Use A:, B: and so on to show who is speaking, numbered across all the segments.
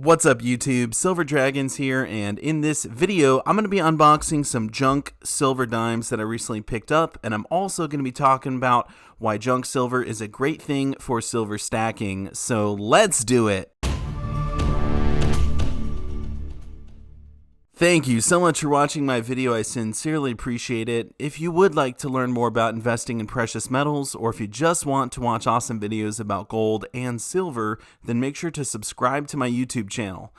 A: What's up YouTube, Silver Dragons here, and in this video I'm going to be unboxing some junk silver dimes that I recently picked up, and I'm also going to be talking about why junk silver is a great thing for silver stacking, so let's do it! Thank you so much for watching my video, I sincerely appreciate it. If you would like to learn more about investing in precious metals, or if you just want to watch awesome videos about gold and silver, then make sure to subscribe to my YouTube channel.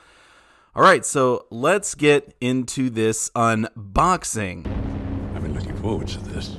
A: Alright, so let's get into this unboxing.
B: I've been looking forward to this.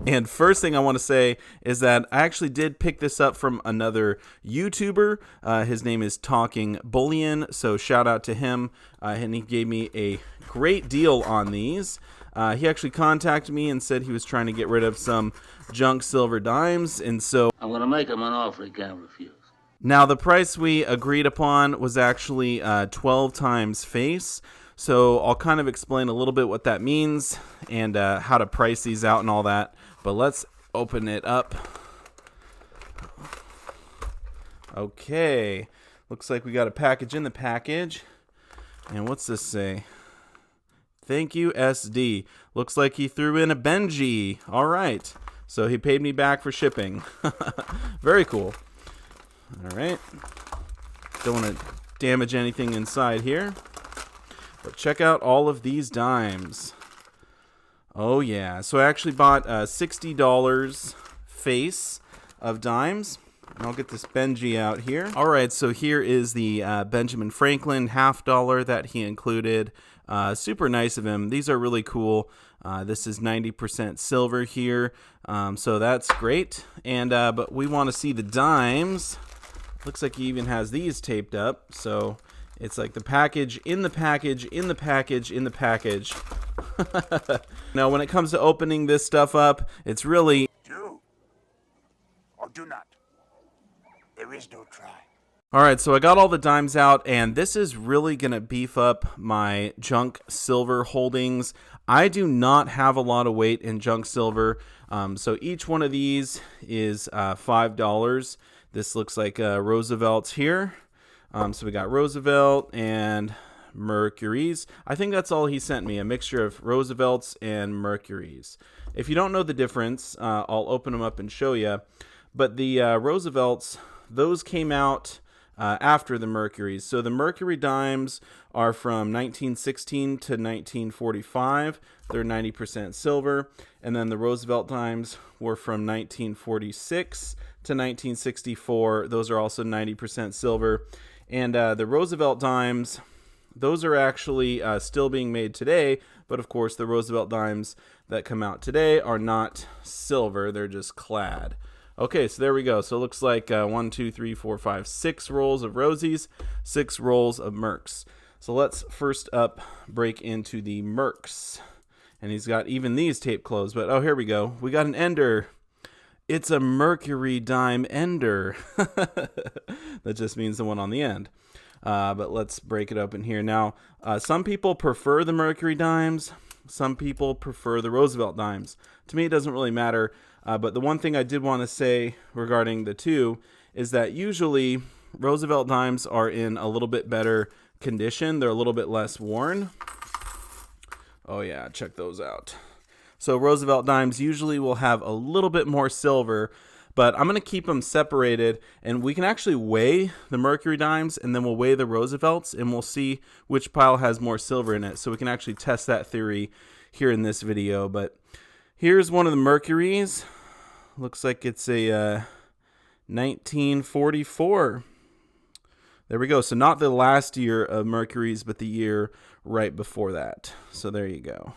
A: And first thing I want to say is that I actually did pick this up from another YouTuber. His name is Talking Bullion, so shout out to him. And he gave me a great deal on these. He actually contacted me and said he was trying to get rid of some junk silver dimes, and so
C: I'm going to make him an offer he can't refuse.
A: Now the price we agreed upon was actually 12 times face. So I'll kind of explain a little bit what that means and how to price these out and all that. But let's open it up. Okay. Looks like we got a package in the package. And what's this say? Thank you, SD. Looks like he threw in a Benji. All right. So he paid me back for shipping. Very cool. All right. Don't want to damage anything inside here. But check out all of these dimes. Oh yeah, so I actually bought $60 face of dimes. And I'll get this Benji out here. Alright, so here is the Benjamin Franklin $50 that he included. Super nice of him. These are really cool. This is 90% silver here, so that's great. And but we want to see the dimes. Looks like he even has these taped up, so it's like the package in the package in the package in the package. Now, when it comes to opening this stuff up, it's really
D: Do or do not. There is no try.
A: Alright, so I got all the dimes out, and this is really going to beef up my junk silver holdings. I do not have a lot of weight in junk silver, so each one of these is $5. This looks like Roosevelt's here. So we got Roosevelt and Mercury's. I think that's all he sent me, a mixture of Roosevelt's and Mercury's. If you don't know the difference, I'll open them up and show you. But the Roosevelt's, those came out after the Mercury's. So the Mercury dimes are from 1916 to 1945. They're 90% silver. And then the Roosevelt dimes were from 1946 to 1964. Those are also 90% silver. And the Roosevelt dimes, those are actually still being made today, but of course the Roosevelt dimes that come out today are not silver, they're just clad. Okay, so there we go. So it looks like 1, 2, 3, 4, 5, 6 rolls of Rosies, 6 rolls of Mercs. So let's first up break into the Mercs. And he's got even these taped closed, but oh, here we go. We got an Ender. It's a Mercury dime Ender. That just means the one on the end. But let's break it open here. Now, some people prefer the Mercury dimes. Some people prefer the Roosevelt dimes. To me, it doesn't really matter. But the one thing I did want to say regarding the two is that usually Roosevelt dimes are in a little bit better condition. They're a little bit less worn. Oh yeah, check those out. So Roosevelt dimes usually will have a little bit more silver, but I'm going to keep them separated, and we can actually weigh the Mercury dimes, and then we'll weigh the Roosevelts, and we'll see which pile has more silver in it. So we can actually test that theory here in this video. But here's one of the Mercuries. Looks like it's a 1944. There we go. So not the last year of Mercury's, but the year right before that. So there you go.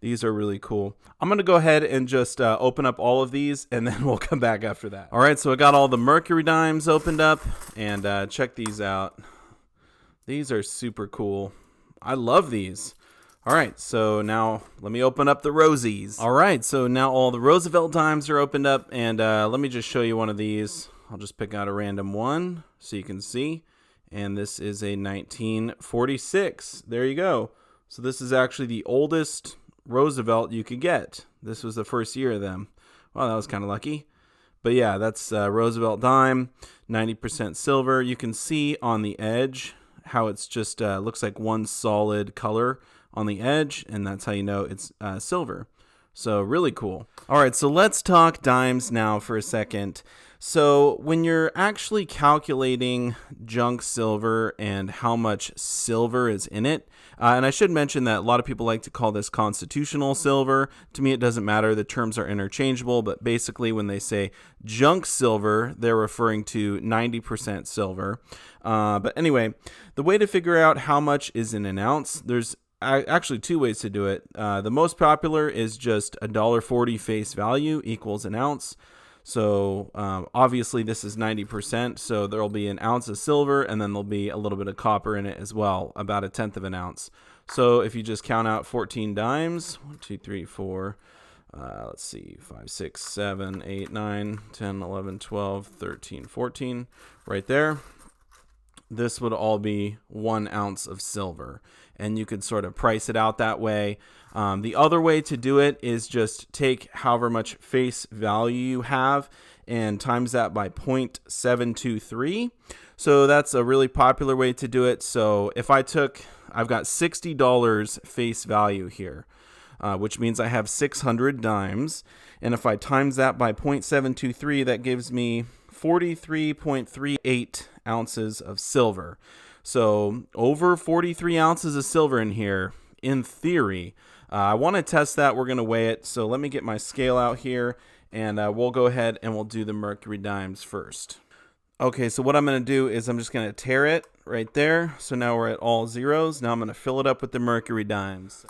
A: These are really cool. I'm going to go ahead and just open up all of these, and then we'll come back after that. All right, so I got all the Mercury dimes opened up, and check these out. These are super cool. I love these. All right, so now let me open up the Rosies. All right, so now all the Roosevelt dimes are opened up, and let me just show you one of these. I'll just pick out a random one so you can see. And this is a 1946. There you go. So this is actually the oldest Roosevelt you could get. This was the first year of them. Well, that was kind of lucky. But yeah, that's Roosevelt dime, 90% silver. You can see on the edge how it's just looks like one solid color on the edge, and that's how you know it's silver. So really cool. All right, so let's talk dimes now for a second. So when you're actually calculating junk silver and how much silver is in it, and I should mention that a lot of people like to call this constitutional silver. To me, it doesn't matter. The terms are interchangeable, but basically when they say junk silver, they're referring to 90% silver. But anyway, the way to figure out how much is in an ounce, there's actually two ways to do it. The most popular is just $1.40 face value equals an ounce. So obviously this is 90%, so there'll be an ounce of silver, and then there'll be a little bit of copper in it as well, about 1/10 of an ounce. So if you just count out 14 dimes, 1, 2, 3, 4, let's see, 5, 6, 7, 8, 9, 10, 11, 12, 13, 14, right there. This would all be 1 ounce of silver, and you could sort of price it out that way. The other way to do it is just take however much face value you have and times that by 0.723. So that's a really popular way to do it. So if I've got $60 face value here, which means I have 600 dimes. And if I times that by 0.723, that gives me 43.38 ounces of silver. So over 43 ounces of silver in here, in theory. I want to test that. We're going to weigh it. So let me get my scale out here, and we'll go ahead and we'll do the Mercury dimes first. Okay, so what I'm going to do is I'm just going to tare it right there. So now we're at all zeros. Now I'm going to fill it up with the Mercury dimes.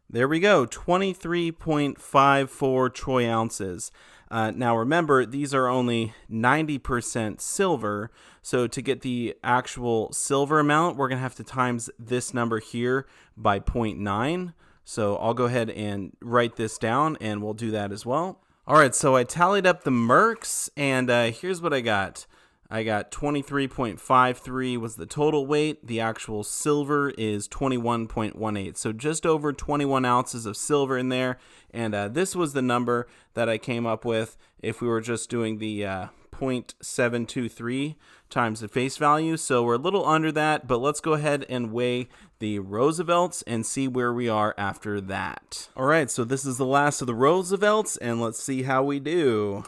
A: There we go, 23.54 troy ounces. Now remember, these are only 90% silver, so to get the actual silver amount, we're going to have to times this number here by 0.9. So I'll go ahead and write this down, and we'll do that as well. All right, so I tallied up the mercs, and here's what I got. I got 23.53 was the total weight. The actual silver is 21.18. So just over 21 ounces of silver in there. And this was the number that I came up with if we were just doing the 0.723 times the face value. So we're a little under that, but let's go ahead and weigh the Roosevelts and see where we are after that. All right, so this is the last of the Roosevelts, and let's see how we do.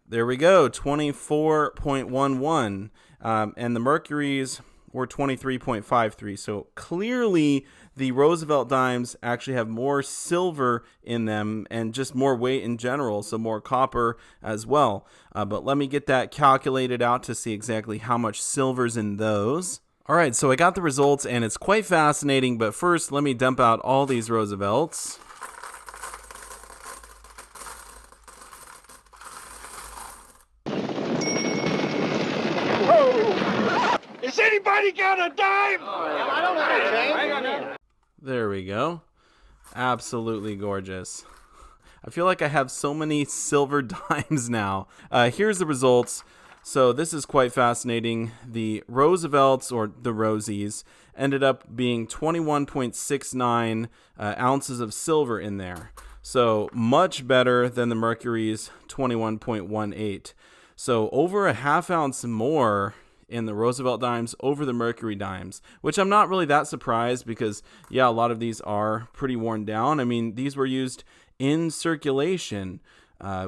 A: There we go, 24.11, and the Mercuries were 23.53. So clearly the Roosevelt dimes actually have more silver in them and just more weight in general, so more copper as well. But let me get that calculated out to see exactly how much silver's in those. All right, so I got the results, and it's quite fascinating, but first let me dump out all these Roosevelts.
D: Is anybody got a dime?
E: I don't have a
A: There we go. Absolutely gorgeous. I feel like I have so many silver dimes now. Here's the results. So this is quite fascinating. The Roosevelts, or the Rosies, ended up being 21.69 ounces of silver in there. So much better than the Mercury's 21.18. So over a half ounce more in the Roosevelt dimes over the Mercury dimes, which I'm not really that surprised because, yeah, a lot of these are pretty worn down. I mean, these were used in circulation.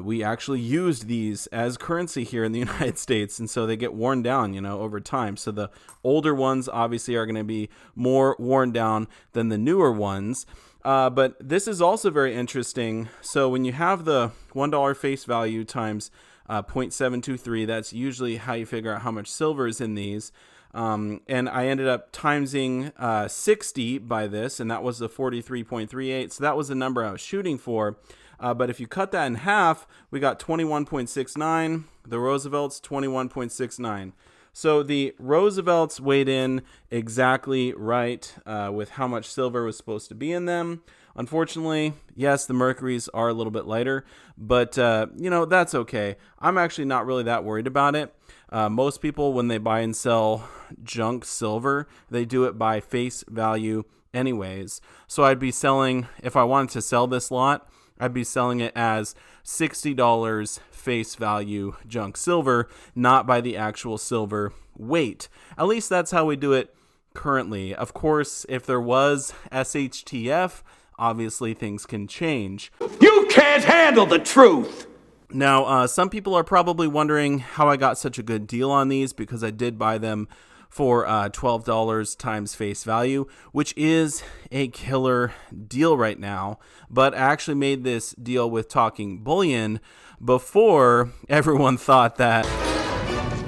A: We actually used these as currency here in the United States, and so they get worn down, over time. So the older ones obviously are going to be more worn down than the newer ones. But this is also very interesting. So when you have the $1 face value times 0.723, that's usually how you figure out how much silver is in these. And I ended up timesing 60 by this, and that was the 43.38. So that was the number I was shooting for. But if you cut that in half, we got 21.69. The Roosevelts, 21.69. So the Roosevelts weighed in exactly right with how much silver was supposed to be in them. Unfortunately, yes, the Mercuries are a little bit lighter, but, that's okay. I'm actually not really that worried about it. Most people, when they buy and sell junk silver, they do it by face value anyways. So I'd be selling, if I wanted to sell this lot, I'd be selling it as $60 face value junk silver, not by the actual silver weight. At least that's how we do it currently. Of course, if there was SHTF, obviously things can change.
F: You can't handle the truth!
A: Now, some people are probably wondering how I got such a good deal on these, because I did buy them for $12 times face value, which is a killer deal right now. But I actually made this deal with Talking Bullion before everyone thought that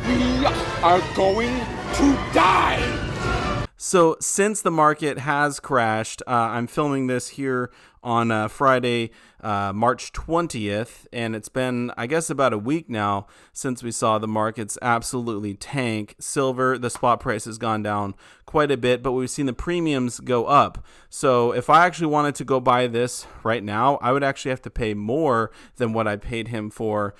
F: We are going to die!
A: So since the market has crashed, I'm filming this here on Friday, March 20th, and it's been, I guess, about a week now since we saw the markets absolutely tank. Silver, the spot price has gone down quite a bit, but we've seen the premiums go up. So if I actually wanted to go buy this right now, I would actually have to pay more than what I paid him for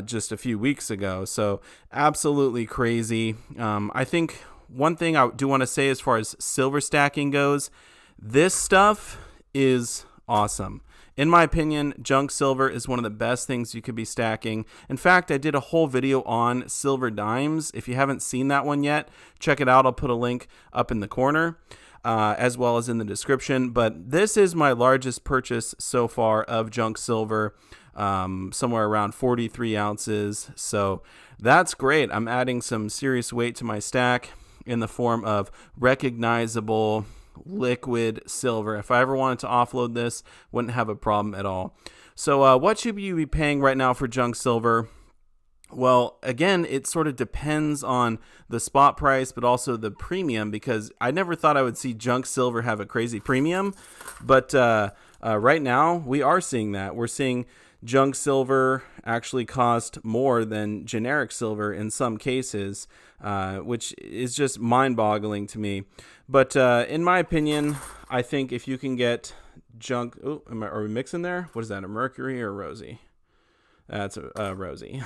A: just a few weeks ago. So absolutely crazy. I think one thing I do want to say as far as silver stacking goes, this stuff is awesome. In my opinion, junk silver is one of the best things you could be stacking. In fact, I did a whole video on silver dimes. If you haven't seen that one yet, check it out. I'll put a link up in the corner as well as in the description. But this is my largest purchase so far of junk silver, somewhere around 43 ounces. So that's great. I'm adding some serious weight to my stack in the form of recognizable liquid silver. If I ever wanted to offload this, wouldn't have a problem at all. So what should you be paying right now for junk silver? Well, again, it sort of depends on the spot price, but also the premium, because I never thought I would see junk silver have a crazy premium. But right now, we are seeing that. We're seeing junk silver actually cost more than generic silver in some cases, which is just mind-boggling to me. But in my opinion, I think if you can get junk... Oh, are we mixing there? What is that, a Mercury or a Rosie? That's a Rosie.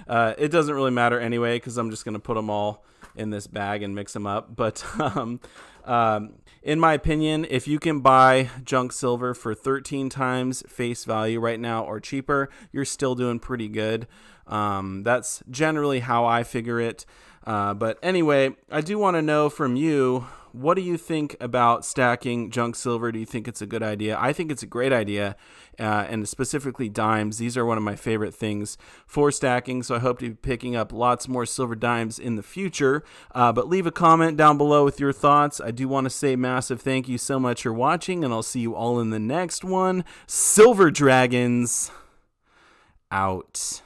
A: It doesn't really matter anyway, because I'm just going to put them all in this bag and mix them up. But in my opinion, if you can buy junk silver for 13 times face value right now or cheaper, you're still doing pretty good. That's generally how I figure it. But anyway, I do want to know from you, what do you think about stacking junk silver? Do you think it's a good idea? I think it's a great idea, and specifically dimes. These are one of my favorite things for stacking, so I hope to be picking up lots more silver dimes in the future. But leave a comment down below with your thoughts. I do want to say massive thank you so much for watching, and I'll see you all in the next one. Silver Dragons out.